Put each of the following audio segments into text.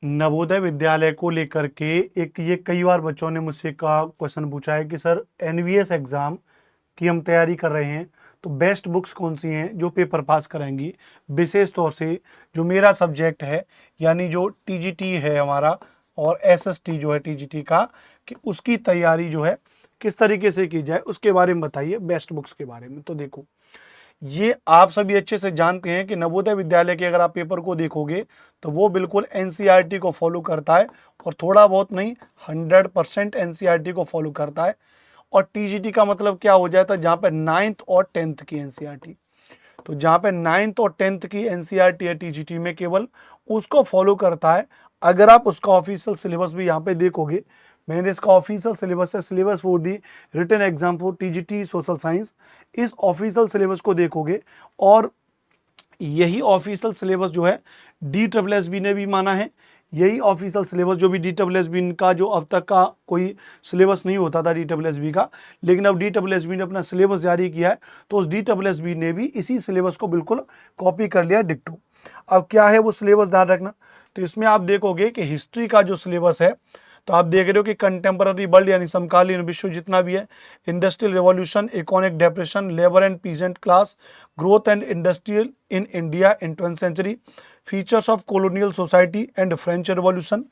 नवोदय विद्यालय को लेकर के एक ये कई बार बच्चों ने मुझसे का क्वेश्चन पूछा है कि सर एनवीएस एग्जाम की हम तैयारी कर रहे हैं, तो बेस्ट बुक्स कौन सी हैं जो पेपर पास कराएंगी। विशेष तौर से जो मेरा सब्जेक्ट है, यानी जो टीजीटी है हमारा और एसएसटी जो है टीजीटी का, कि उसकी तैयारी जो है किस तरीके से की जाए, उसके बारे में बताइए, बेस्ट बुक्स के बारे में। तो देखो, ये आप सभी अच्छे से जानते हैं कि नवोदय विद्यालय के अगर आप पेपर को देखोगे तो वो बिल्कुल एनसीईआरटी को फॉलो करता है, और थोड़ा बहुत नहीं, 100% एनसीईआरटी को फॉलो करता है। और टीजीटी का मतलब क्या हो जाता है, जहां पे 9th और 10th की एनसीईआरटी, तो जहां पे 9th और 10th की एनसीईआरटी है टीजीटी में, केवल उसको फॉलो करता है। अगर आप उसका ऑफिशियल सिलेबस भी यहाँ पे देखोगे, मैंने इसका ऑफिशियल सिलेबस है, syllabus for the written exam for TGT social science, इस ऑफिशियल सिलेबस को देखोगे, और यही ऑफिशियल सिलेबस जो है DSSB ने भी माना है। यही ऑफिशियल सिलेबस जो भी DSSB का, जो अब तक का कोई सिलेबस नहीं होता था DSSB का, लेकिन अब DSSB ने अपना सिलेबस जारी किया है, तो उस DSSB ने भी इसी सिलेबस को बिल्कुल कॉपी कर लिया डिक्टो। अब क्या है वो सिलेबस, ध्यान रखना। तो इसमें आप देखोगे कि हिस्ट्री का जो सिलेबस है, तो आप देख रहे हो कि कंटेम्पररी वर्ल्ड यानी समकालीन विश्व जितना भी है, industrial revolution, economic depression, labour and peasant class, growth and industrial in India in 20th century, features of colonial society and French revolution.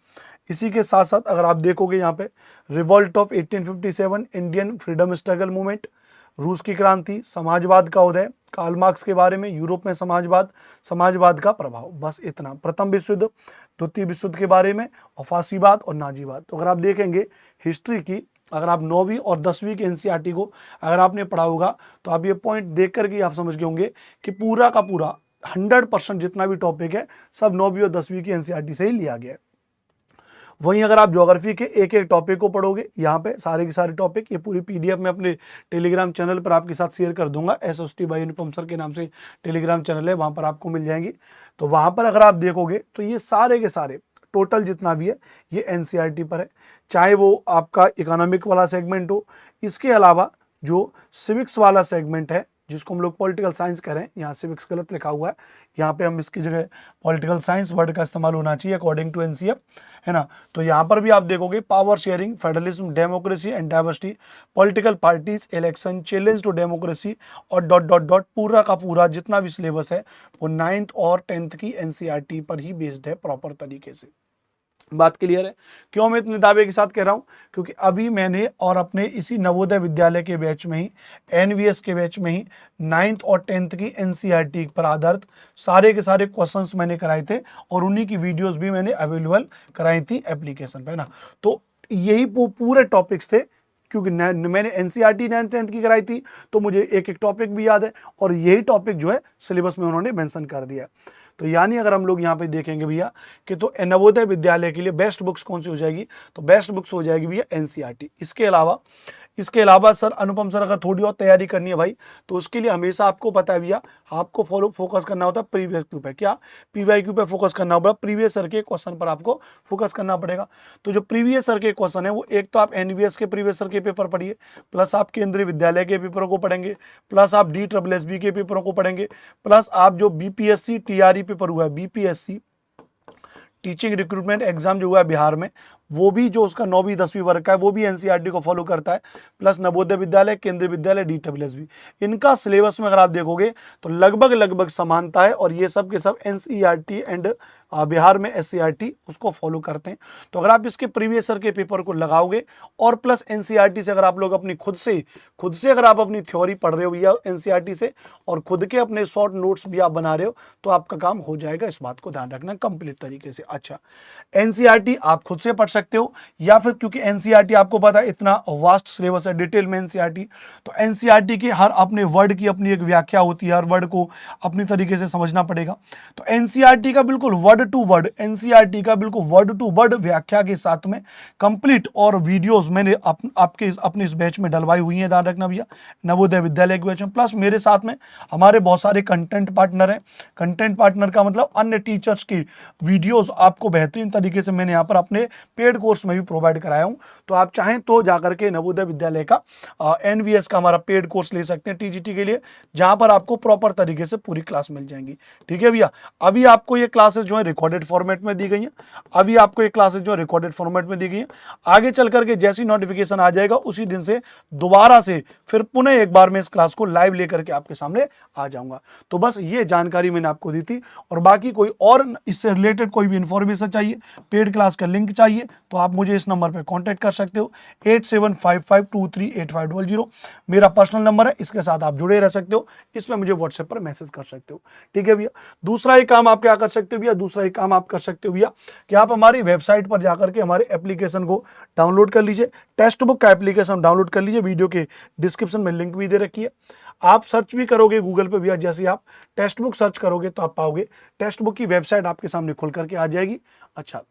इसी के साथ साथ अगर आप देखोगे यहाँ पे revolt of 1857, Indian freedom struggle movement, रूस की क्रांति, समाजवाद का उदय, कार्ल मार्क्स के बारे में, यूरोप में समाजवाद, समाजवाद का प्रभाव, बस इतना। प्रथम विश्व युद्ध, द्वितीय विश्व युद्ध के बारे में, और फांसीवाद और नाजीवाद। तो अगर आप देखेंगे हिस्ट्री की, अगर आप 9वीं और 10वीं की एनसीईआरटी को अगर आपने पढ़ा होगा, तो आप ये पॉइंट देख करके आप समझ गए होंगे कि पूरा का पूरा 100% जितना भी टॉपिक है, सब 9वीं और 10वीं की एनसीईआरटी से ही लिया गया है। वहीं अगर आप ज्योग्राफी के एक एक टॉपिक को पढ़ोगे, यहाँ पे सारे के सारे टॉपिक, ये पूरी पीडीएफ में अपने टेलीग्राम चैनल पर आपके साथ शेयर कर दूंगा। SST बाई अनुपम सर के नाम से टेलीग्राम चैनल है, वहाँ पर आपको मिल जाएंगी। तो वहाँ पर अगर आप देखोगे तो ये सारे के सारे टोटल जितना भी है ये एनसीईआरटी पर है, चाहे वो आपका इकोनॉमिक वाला सेगमेंट हो, इसके अलावा जो सिविक्स वाला सेगमेंट है, जिसको हम लोग पॉलिटिकल साइंस कह रहे हैं, यहाँ सिविक्स गलत लिखा हुआ है, यहाँ पे हम इसकी जगह पॉलिटिकल साइंस वर्ड का इस्तेमाल होना चाहिए अकॉर्डिंग टू एनसीएफ, है ना। तो यहाँ पर भी आप देखोगे power sharing, federalism, democracy and diversity, political parties, election, challenge to democracy, और डॉट डॉट डॉट, पूरा का पूरा जितना भी सिलेबस है वो 9th और 10th की एनसीईआरटी पर ही बेस्ड है प्रॉपर तरीके से। बात क्लियर है। क्यों मैं इतने दावे के साथ कह रहा हूं, क्योंकि अभी मैंने और अपने इसी नवोदय विद्यालय के बैच में ही, एनवीएस के बैच में ही 9th और 10th की एनसीईआरटी पर आधारित सारे के सारे क्वेश्चंस मैंने कराए थे, और उन्हीं की वीडियोस भी मैंने अवेलेबल कराई थी एप्लीकेशन पे ना। तो यही पूरे टॉपिक्स थे, क्योंकि मैंने एनसीईआरटी 9th 10th की कराई थी, तो मुझे एक एक टॉपिक भी याद है, और यही टॉपिक जो है सिलेबस में उन्होंने मेंशन कर दिया। तो यानी अगर हम लोग यहाँ पे देखेंगे भैया कि तो नवोदय विद्यालय के लिए बेस्ट बुक्स कौन सी हो जाएगी, तो बेस्ट बुक्स हो जाएगी भैया एनसीईआरटी। इसके अलावा सर अनुपम सर, अगर थोड़ी और तैयारी करनी है भाई, तो उसके लिए हमेशा आपको पता है भैया, आपको फोकस करना होता है प्रीवियस क्यू पे। क्या पीवाईक्यू पे फोकस करना होगा, प्रीवियस सर के क्वेश्चन पर आपको फोकस करना पड़ेगा। तो जो प्रीवियस सर के क्वेश्चन है वो, एक तो आप एनवीएस के प्रीवियस सर के पेपर पढ़िए, प्लस आप केंद्रीय विद्यालय के पेपरों को पढ़ेंगे, प्लस आप DSSB के पेपरों को पढ़ेंगे, प्लस आप जो बीपीएससी टीआरई पेपर हुआ है, बीपीएससी टीचिंग रिक्रूटमेंट एग्जाम जो हुआ है बिहार में, वो भी जो उसका 9वीं 10वीं वर्ग का है, वो भी एनसीईआरटी को फॉलो करता है, प्लस नवोदय विद्यालय, केंद्रीय विद्यालय, DSSB, इनका सिलेबस में अगर आप देखोगे तो लगभग लगभग समानता है, और ये सब के सब एनसीईआरटी एंड बिहार में एससीईआरटी उसको फॉलो करते हैं। तो अगर आप इसके प्रीवियस ईयर के पेपर को लगाओगे, और प्लस एनसीईआरटी से अगर आप लोग अपनी खुद से अगर आप अपनी थ्योरी पढ़ रहे हो या एनसीईआरटी से, और खुद के अपने शॉर्ट नोट्स भी आप बना रहे हो, तो आपका काम हो जाएगा। इस बात को ध्यान रखना कंप्लीट तरीके से। अच्छा, एनसीईआरटी आप खुद से पढ़ सकते हो, या फिर क्योंकि एनसीईआरटी आपको पता है इतना वास्ट सिलेबस है, डिटेल में एनसीईआरटी, तो एनसीईआरटी के हर अपने वर्ड की अपनी एक व्याख्या होती है, हर वर्ड को अपनी तरीके से समझना पड़ेगा। तो एनसीईआरटी का बिल्कुल वर्ड टू वर्ड, एनसीईआरटी का बिल्कुल वर्ड टू वर्ड व्याख्या के साथ में कंप्लीट और वीडियोस मैंने आपके अपने इस बैच में डलवाई हुई हैं, ध्यान रखना भैया, नवोदय विद्यालय के बैच में। प्लस मेरे साथ में हमारे बहुत सारे कंटेंट पार्टनर हैं। कंटेंट पार्टनर का मतलब अन्य टीचर्स की वीडियोस आपको बेहतरीन तरीके से मैंने यहाँ पर अपने पेड कोर्स में भी प्रोवाइड कराया हूँ। तो आप चाहें तो जाकर के नवोदय विद्यालय का एनवीएस का हमारा पेड कोर्स ले सकते हैं टीजीटी के लिए, जहां पर आपको प्रॉपर तरीके से पूरी क्लास मिल जाएंगी। ठीक है भैया, अभी आपको ये क्लासेस जो है रिकॉर्डेड फॉर्मेट में दी गई हैं। अभी आपको ये क्लासेस जो रिकॉर्डेड फॉर्मेट में दी गई हैं, आगे चल करके जैसी नोटिफिकेशन आ जाएगा उसी दिन से दोबारा से फिर पुनः एक बार मैं इस क्लास को लाइव लेकर के आपके सामने आ जाऊंगा। तो बस ये जानकारी मैंने आपको दी थी, और बाकी कोई और इससे रिलेटेड कोई भी इंफॉर्मेशन चाहिए, पेड क्लास का लिंक चाहिए, तो आप मुझे इस नंबर पर कॉन्टैक्ट कर सकते हो। 8755238500 मेरा पर्सनल नंबर है, इसके साथ आप जुड़े रह सकते हो, इसमें मुझे व्हाट्सएप पर मैसेज कर सकते हो। ठीक है भैया। दूसरा ही काम आप क्या कर सकते हो भैया, दूसरा ही काम आप कर सकते हो भैया कि आप हमारी वेबसाइट पर जाकर के हमारे एप्लीकेशन को डाउनलोड कर लीजिए। टेक्स्ट बुक का एप्लीकेशन डाउनलोड कर लीजिए, वीडियो के डिस्क्रिप्शन में लिंक भी दे रखी है। आप सर्च भी करोगे गूगल पे भैया, जैसे आप टेक्स्ट बुक सर्च करोगे तो आप पाओगे टेक्स्ट बुक की वेबसाइट आपके सामने खुल करके आ जाएगी। अच्छा,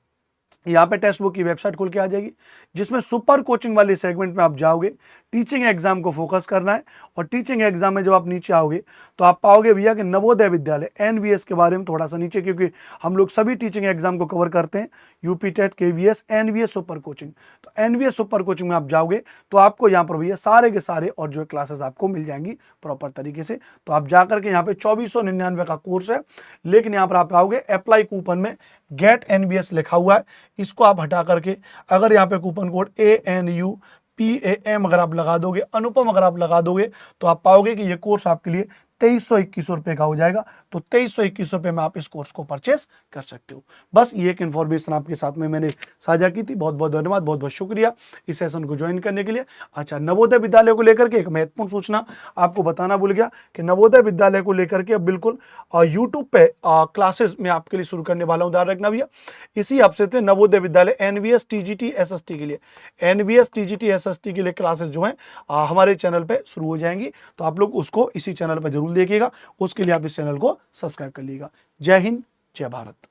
यहाँ पे टेक्स्ट बुक की वेबसाइट खुल के आ जाएगी, जिसमें सुपर कोचिंग वाले सेगमेंट में आप जाओगे। टीचिंग एग्जाम को फोकस करना है, और टीचिंग एग्जाम में जब आप नीचे आओगे तो आप पाओगे भैया कि नवोदय विद्यालय एनवीएस के बारे में थोड़ा सा नीचे, क्योंकि हम लोग सभी टीचिंग एग्जाम को कवर करते हैं, UP TET, KVS, NVS super coaching. तो एनवीएस सुपर कोचिंग में आप जाओगे तो आपको यहाँ पर भैया सारे के सारे और जो क्लासेस आपको मिल जाएंगी प्रॉपर तरीके से। तो आप जाकर के यहाँ पे 2499 का कोर्स है, लेकिन यहाँ पर आप आओगे अप्लाई कूपन में गेट एनवीएस लिखा हुआ है, इसको आप हटा करके अगर यहाँ पे कूपन कोड ANUPAM अगर आप लगा दोगे, अनुपम अगर आप लगा दोगे, तो आप पाओगे कि ये कोर्स आपके लिए 2321 रुपये का हो जाएगा। तो 2321 रुपये में आप इस कोर्स को परचेस कर सकते हो। बस ये एक इन्फॉर्मेशन आपके साथ में मैंने साझा की थी। बहुत बहुत धन्यवाद, बहुत बहुत शुक्रिया इस सेशन को ज्वाइन करने के लिए। अच्छा, नवोदय विद्यालय को लेकर के एक महत्वपूर्ण सूचना आपको बताना भूल गया कि नवोदय विद्यालय को लेकर के अब बिल्कुल यूट्यूब पे क्लासेस मैं आपके लिए शुरू करने वाला हूँ। ध्यान रखना भैया, इसी हफ्ते से Navodaya Vidyalaya NVS TGT SST के लिए, एनवीएस टीजीटी एसएसटी के लिए क्लासेस जो हैं हमारे चैनल पे शुरू हो जाएंगी। तो आप लोग उसको इसी चैनल पर जरूर देखिएगा, उसके लिए आप इस चैनल को सब्सक्राइब कर लीजिएगा। जय हिंद, जय भारत।